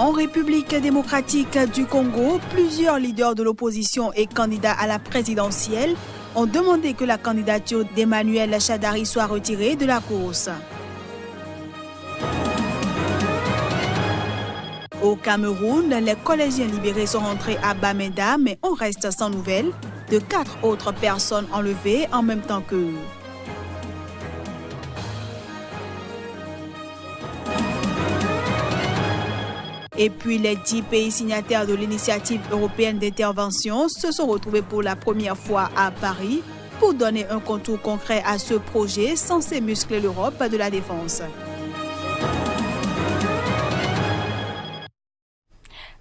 En République démocratique du Congo, plusieurs leaders de l'opposition et candidats à la présidentielle ont demandé que la candidature d'Emmanuel Shadari soit retirée de la course. Au Cameroun, les collégiens libérés sont rentrés à Bamenda, mais on reste sans nouvelles de 4 autres personnes enlevées en même temps qu'eux. Et puis les 10 pays signataires de l'initiative européenne d'intervention se sont retrouvés pour la première fois à Paris pour donner un contour concret à ce projet censé muscler l'Europe de la défense.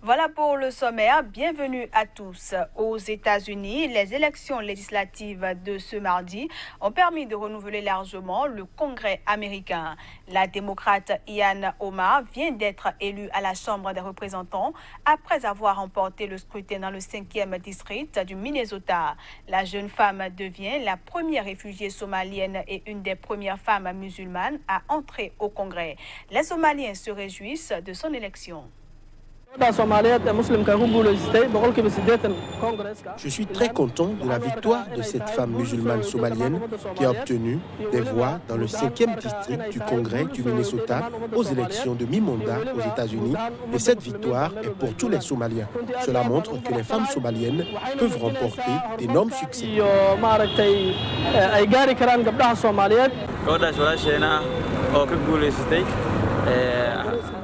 Voilà pour le sommaire. Bienvenue à tous. Aux États-Unis, les élections législatives de ce mardi ont permis de renouveler largement le Congrès américain. La démocrate Ilhan Omar vient d'être élue à la Chambre des représentants après avoir remporté le scrutin dans le 5e district du Minnesota. La jeune femme devient la première réfugiée somalienne et une des premières femmes musulmanes à entrer au Congrès. Les Somaliens se réjouissent de son élection. Je suis très content de la victoire de cette femme musulmane somalienne qui a obtenu des voix dans le 5e district du Congrès du Minnesota aux élections de mi-mandat aux États-Unis. Et cette victoire est pour tous les Somaliens. Cela montre que les femmes somaliennes peuvent remporter d'énormes succès.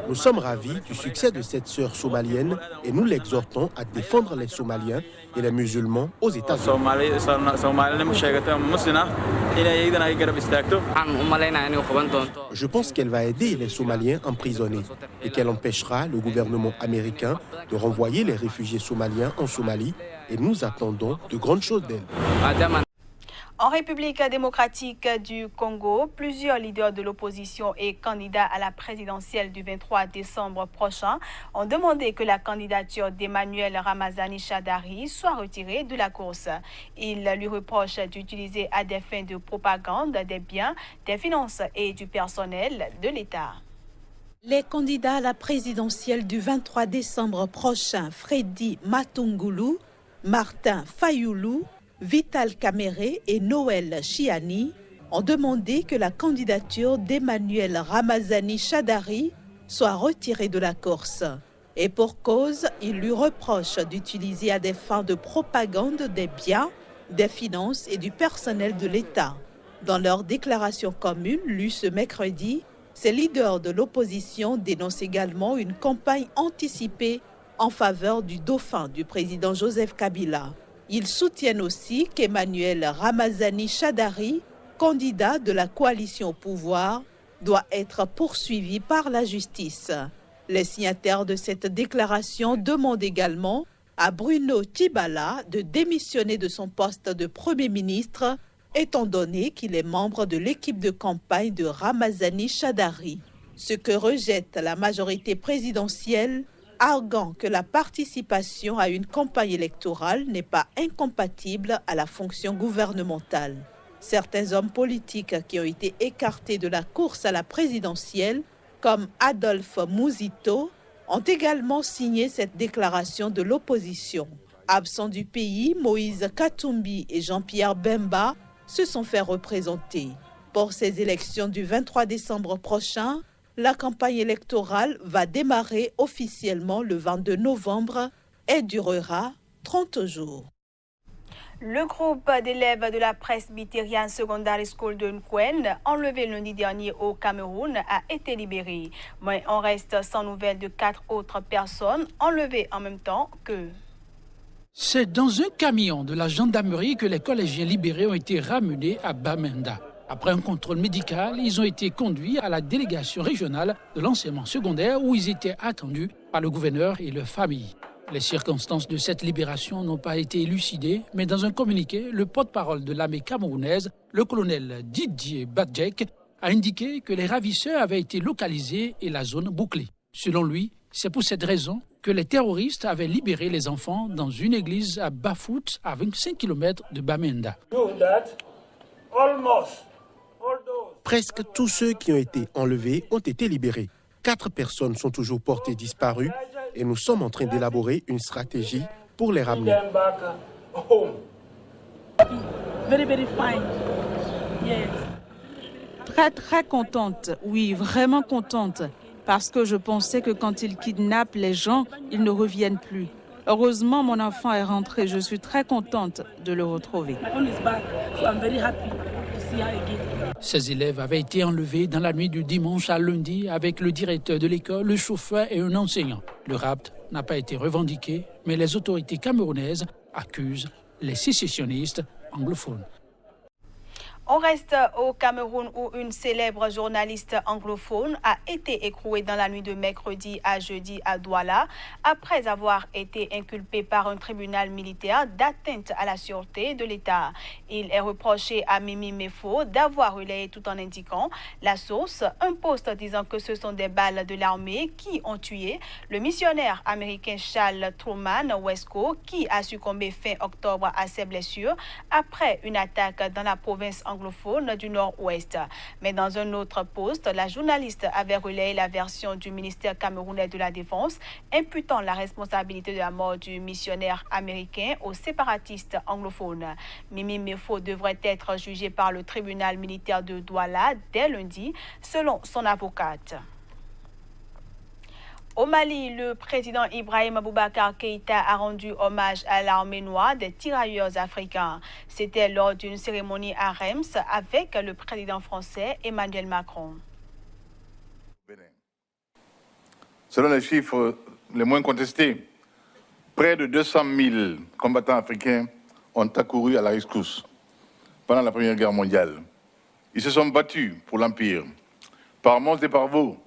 Nous sommes ravis du succès de cette sœur somalienne et nous l'exhortons à défendre les Somaliens et les musulmans aux États-Unis. Je pense qu'elle va aider les Somaliens emprisonnés et qu'elle empêchera le gouvernement américain de renvoyer les réfugiés somaliens en Somalie et nous attendons de grandes choses d'elle. En République démocratique du Congo, plusieurs leaders de l'opposition et candidats à la présidentielle du 23 décembre prochain ont demandé que la candidature d'Emmanuel Ramazani Shadari soit retirée de la course. Ils lui reprochent d'utiliser à des fins de propagande des biens, des finances et du personnel de l'État. Les candidats à la présidentielle du 23 décembre prochain, Freddy Matungulu, Martin Fayoulou, Vital Kamere et Noël Chiani ont demandé que la candidature d'Emmanuel Ramazani Shadari soit retirée de la course. Et pour cause, ils lui reprochent d'utiliser à des fins de propagande des biens, des finances et du personnel de l'État. Dans leur déclaration commune lue ce mercredi, ces leaders de l'opposition dénoncent également une campagne anticipée en faveur du dauphin du président Joseph Kabila. Ils soutiennent aussi qu'Emmanuel Ramazani Shadari, candidat de la coalition au pouvoir, doit être poursuivi par la justice. Les signataires de cette déclaration demandent également à Bruno Tshibala de démissionner de son poste de Premier ministre, étant donné qu'il est membre de l'équipe de campagne de Ramazani Shadari. Ce que rejette la majorité présidentielle, arguant que la participation à une campagne électorale n'est pas incompatible à la fonction gouvernementale. Certains hommes politiques qui ont été écartés de la course à la présidentielle, comme Adolphe Mouzito, ont également signé cette déclaration de l'opposition. Absents du pays, Moïse Katumbi et Jean-Pierre Bemba se sont fait représenter. Pour ces élections du 23 décembre prochain, la campagne électorale va démarrer officiellement le 22 novembre et durera 30 jours. Le groupe d'élèves de la Presbyterian Secondary School de Nkwen, enlevé lundi dernier au Cameroun, a été libéré. Mais on reste sans nouvelles de 4 autres personnes enlevées en même temps qu'eux. C'est dans un camion de la gendarmerie que les collégiens libérés ont été ramenés à Bamenda. Après un contrôle médical, ils ont été conduits à la délégation régionale de l'enseignement secondaire où ils étaient attendus par le gouverneur et leur famille. Les circonstances de cette libération n'ont pas été élucidées, mais dans un communiqué, le porte-parole de l'armée camerounaise, le colonel Didier Badjek, a indiqué que les ravisseurs avaient été localisés et la zone bouclée. Selon lui, c'est pour cette raison que les terroristes avaient libéré les enfants dans une église à Bafout, à 25 km de Bamenda. Presque tous ceux qui ont été enlevés ont été libérés. 4 personnes sont toujours portées disparues et nous sommes en train d'élaborer une stratégie pour les ramener. Très contente, oui, vraiment contente, parce que je pensais que quand ils kidnappent les gens, ils ne reviennent plus. Heureusement, mon enfant est rentré, je suis très contente de le retrouver. Ces élèves avaient été enlevés dans la nuit du dimanche à lundi avec le directeur de l'école, le chauffeur et un enseignant. Le rapt n'a pas été revendiqué, mais les autorités camerounaises accusent les sécessionnistes anglophones. On reste au Cameroun où une célèbre journaliste anglophone a été écrouée dans la nuit de mercredi à jeudi à Douala après avoir été inculpée par un tribunal militaire d'atteinte à la sûreté de l'État. Il est reproché à Mimi Mefo d'avoir relayé tout en indiquant la source, un post disant que ce sont des balles de l'armée qui ont tué le missionnaire américain Charles Truman Wesco qui a succombé fin octobre à ses blessures après une attaque dans la province anglophone du Nord-Ouest. Mais dans un autre poste, la journaliste avait relayé la version du ministère camerounais de la Défense, imputant la responsabilité de la mort du missionnaire américain aux séparatistes anglophones. Mimi Mefo devrait être jugée par le tribunal militaire de Douala dès lundi, selon son avocate. Au Mali, le président Ibrahim Boubacar Keïta a rendu hommage à l'armée noire des tirailleurs africains. C'était lors d'une cérémonie à Reims avec le président français Emmanuel Macron. Selon les chiffres les moins contestés, près de 200 000 combattants africains ont accouru à la rescousse pendant la Première Guerre mondiale. Ils se sont battus pour l'Empire, par monts et par veaux.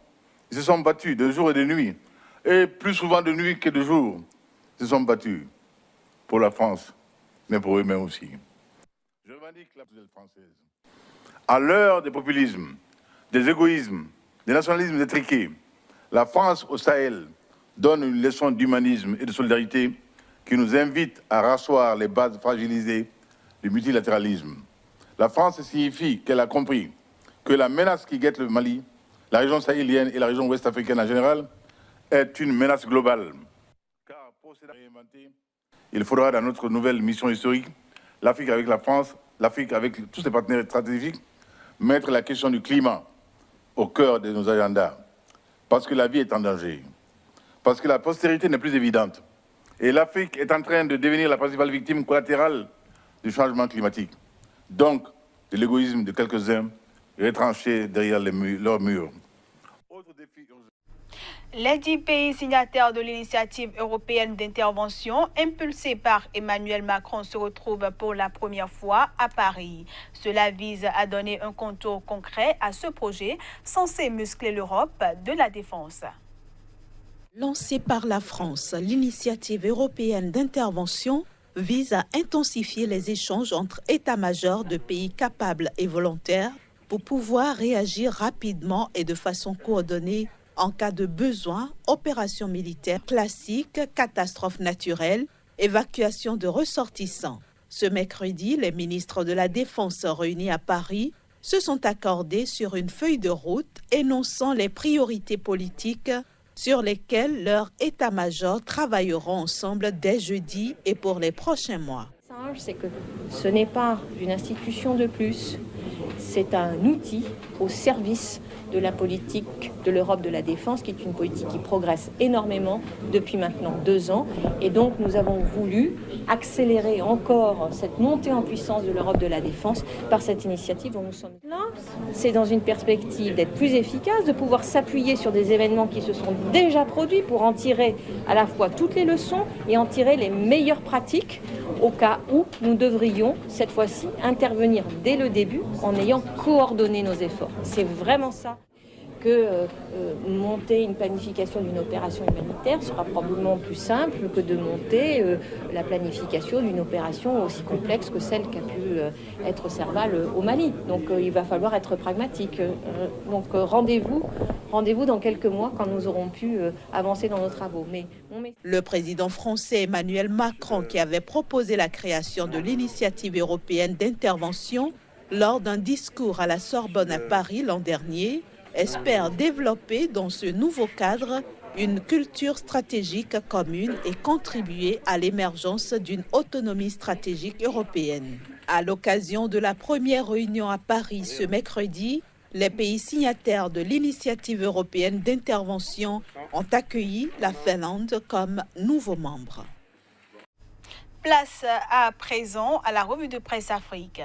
Ils se sont battus de jour et de nuit, et plus souvent de nuit que de jour. Ils se sont battus pour la France, mais pour eux-mêmes aussi. Je revendique la position française. À l'heure des populismes, des égoïsmes, des nationalismes étriqués, la France au Sahel donne une leçon d'humanisme et de solidarité qui nous invite à rasseoir les bases fragilisées du multilatéralisme. La France signifie qu'elle a compris que la menace qui guette le Mali, la région sahélienne et la région ouest africaine en général, est une menace globale. Car pour se réinventer, il faudra dans notre nouvelle mission historique, l'Afrique avec la France, l'Afrique avec tous ses partenaires stratégiques, mettre la question du climat au cœur de nos agendas. Parce que la vie est en danger. Parce que la postérité n'est plus évidente. Et l'Afrique est en train de devenir la principale victime collatérale du changement climatique. Donc, de l'égoïsme de quelques-uns retranchés derrière leurs murs. Autre défi urgent. Les 10 pays signataires de l'initiative européenne d'intervention impulsée par Emmanuel Macron se retrouvent pour la première fois à Paris. Cela vise à donner un contour concret à ce projet censé muscler l'Europe de la défense. Lancée par la France, l'initiative européenne d'intervention vise à intensifier les échanges entre états-majors de pays capables et volontaires pour pouvoir réagir rapidement et de façon coordonnée en cas de besoin, opérations militaires classiques, catastrophes naturelles, évacuation de ressortissants. Ce mercredi, les ministres de la Défense réunis à Paris se sont accordés sur une feuille de route énonçant les priorités politiques sur lesquelles leurs états-majors travailleront ensemble dès jeudi et pour les prochains mois. C'est que ce n'est pas une institution de plus, c'est un outil au service de la politique de l'Europe de la défense, qui est une politique qui progresse énormément depuis maintenant 2 ans. Et donc nous avons voulu accélérer encore cette montée en puissance de l'Europe de la défense par cette initiative dont nous sommes là. C'est dans une perspective d'être plus efficace, de pouvoir s'appuyer sur des événements qui se sont déjà produits pour en tirer à la fois toutes les leçons et en tirer les meilleures pratiques au cas où nous devrions cette fois-ci intervenir dès le début en ayant coordonné nos efforts. C'est vraiment ça que monter une planification d'une opération humanitaire sera probablement plus simple que de monter la planification d'une opération aussi complexe que celle qui a pu être Serval au Mali. Donc il va falloir être pragmatique. Donc rendez-vous dans quelques mois quand nous aurons pu avancer dans nos travaux. Le président français Emmanuel Macron, qui avait proposé la création de l'initiative européenne d'intervention lors d'un discours à la Sorbonne à Paris l'an dernier, espère développer dans ce nouveau cadre une culture stratégique commune et contribuer à l'émergence d'une autonomie stratégique européenne. À l'occasion de la première réunion à Paris ce mercredi, les pays signataires de l'initiative européenne d'intervention ont accueilli la Finlande comme nouveau membre. Place à présent à la revue de presse Afrique.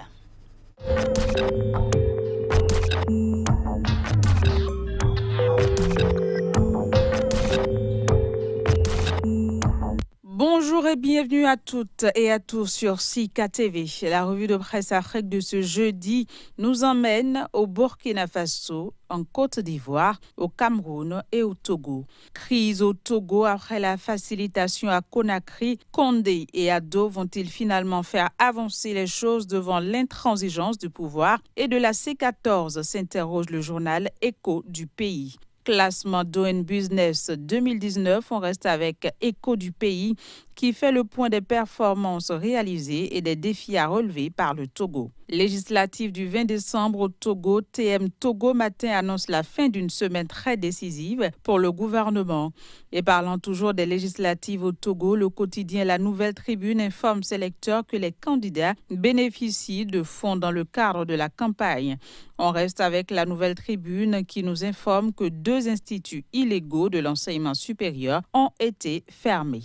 Bonjour et bienvenue à toutes et à tous sur Sika TV. La revue de presse Afrique de ce jeudi nous emmène au Burkina Faso, en Côte d'Ivoire, au Cameroun et au Togo. Crise au Togo après la facilitation à Conakry. Condé et Ado vont-ils finalement faire avancer les choses devant l'intransigeance du pouvoir et de la C14, s'interroge le journal Écho du pays. Classement Doing Business 2019, on reste avec Écho du pays qui fait le point des performances réalisées et des défis à relever par le Togo. Législative du 20 décembre au Togo, TM Togo Matin annonce la fin d'une semaine très décisive pour le gouvernement. Et parlant toujours des législatives au Togo, le quotidien La Nouvelle Tribune informe ses lecteurs que les candidats bénéficient de fonds dans le cadre de la campagne. On reste avec La Nouvelle Tribune qui nous informe que 2 instituts illégaux de l'enseignement supérieur ont été fermés.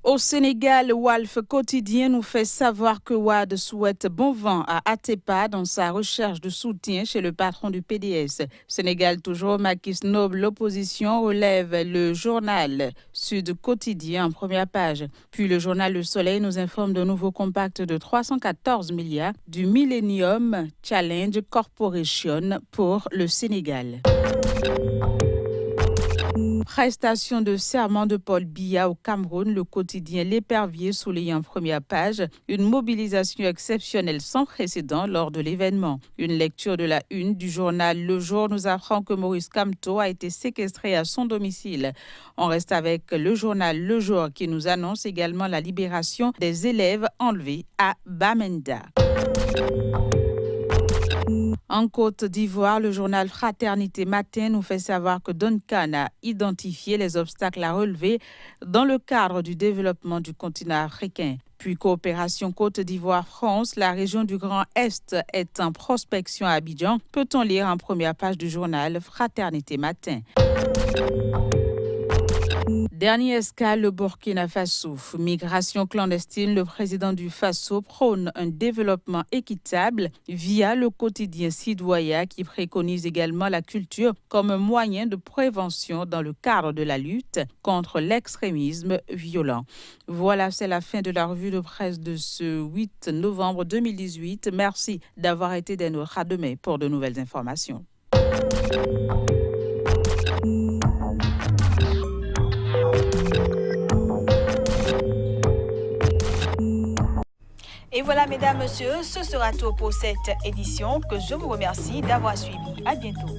Au Sénégal, Walf Quotidien nous fait savoir que Wade souhaite bon vent à Atepa dans sa recherche de soutien chez le patron du PDS. Sénégal toujours, Macky Snob, l'opposition, relève le journal Sud Quotidien en première page. Puis le journal Le Soleil nous informe d'un nouveau compact de 314 milliards du Millennium Challenge Corporation pour le Sénégal. Prestation de serment de Paul Biya au Cameroun, le quotidien L'Épervier souligne en première page une mobilisation exceptionnelle sans précédent lors de l'événement. Une lecture de la une du journal Le Jour nous apprend que Maurice Kamto a été séquestré à son domicile. On reste avec le journal Le Jour qui nous annonce également la libération des élèves enlevés à Bamenda. En Côte d'Ivoire, le journal Fraternité Matin nous fait savoir que Duncan a identifié les obstacles à relever dans le cadre du développement du continent africain. Puis coopération Côte d'Ivoire-France, la région du Grand Est est en prospection à Abidjan. Peut-on lire en première page du journal Fraternité Matin. Dernier escale, le Burkina Faso. Migration clandestine, le président du Faso prône un développement équitable via le quotidien Sidoya qui préconise également la culture comme un moyen de prévention dans le cadre de la lutte contre l'extrémisme violent. Voilà, c'est la fin de la revue de presse de ce 8 novembre 2018. Merci d'avoir été des nôtres. À demain pour de nouvelles informations. Et voilà, mesdames, messieurs, ce sera tout pour cette édition que je vous remercie d'avoir suivi. À bientôt.